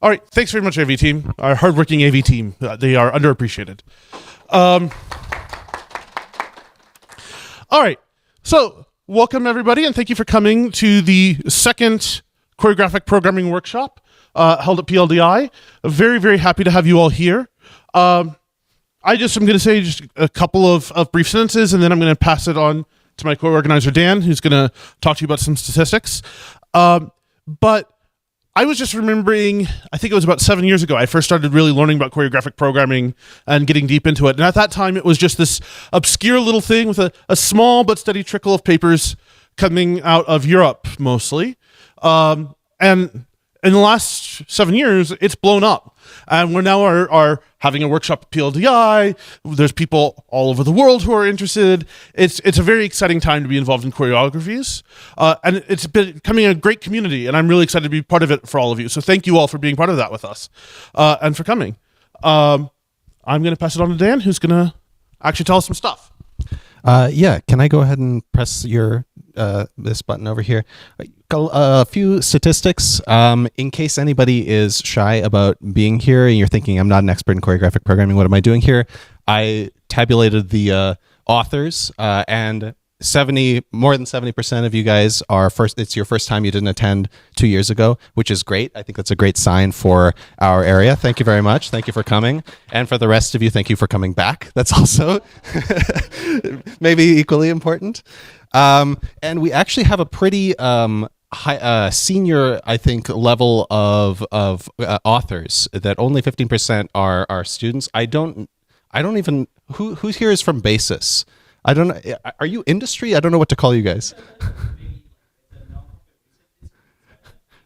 All right, thanks very much, AV team. Our hardworking AV team. They are underappreciated. All right, so welcome everybody, and thank you for coming to the second choreographic programming workshop held at PLDI. Very, very happy to have you all here. I'm going to say just a couple of brief sentences, and then I'm going to pass it on to my co-organizer, Dan, who's going to talk to you about some statistics. But I was just remembering, I think it was about 7 years ago, I first started really learning about choreographic programming and getting deep into it. And at that time, it was just this obscure little thing with a small but steady trickle of papers coming out of Europe, mostly. And in the last 7 years, it's blown up. And we're now are having a workshop at PLDI. There's people all over the world who are interested. It's a very exciting time to be involved in choreographies. And it's becoming a great community, and I'm really excited to be part of it for all of you. So thank you all for being part of that with us and for coming. I'm going to pass it on to Dan, who's going to actually tell us some stuff. Yeah, can I go ahead and press this button over here? A few statistics. In case anybody is shy about being here and you're thinking, I'm not an expert in choreographic programming, what am I doing here? I tabulated the authors, and more than 70% of you guys it's your first time. You didn't attend 2 years ago, which is great. I think that's a great sign for our area. Thank you very much. Thank you for coming. And for the rest of you, thank you for coming back. That's also maybe equally important. And we actually have a pretty high, senior, I think, level of authors that only 15% are students. I don't even, who here is from Basis? I don't know. Are you industry? I don't know what to call you guys.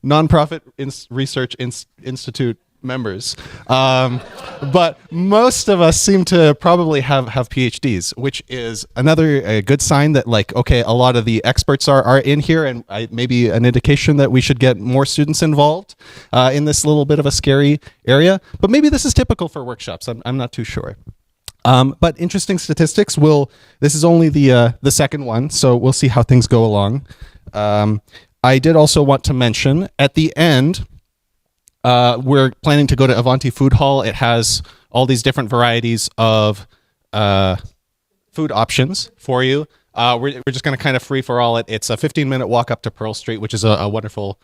Nonprofit research institute members. But most of us seem to probably have PhDs, which is a good sign that, like, okay, a lot of the experts are in here, and maybe an indication that we should get more students involved in this little bit of a scary area. But maybe this is typical for workshops. I'm not too sure. But interesting statistics. This is only the second one, so we'll see how things go along. I did also want to mention at the end, we're planning to go to Avanti Food Hall. It has all these different varieties of food options for you. We're just going to kind of free for all it. It's a 15-minute walk up to Pearl Street, which is a wonderful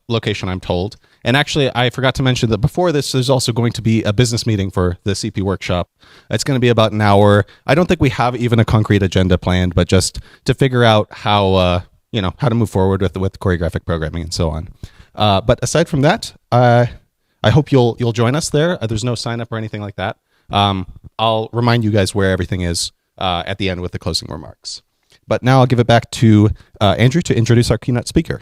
location, I'm told. And actually, I forgot to mention that before this, there's also going to be a business meeting for the CP workshop. It's going to be about an hour. I don't think we have even a concrete agenda planned, but just to figure out how to move forward with choreographic programming and so on. But aside from that, I hope you'll join us there. There's no sign up or anything like that. I'll remind you guys where everything is at the end with the closing remarks. But now I'll give it back to Andrew to introduce our keynote speaker.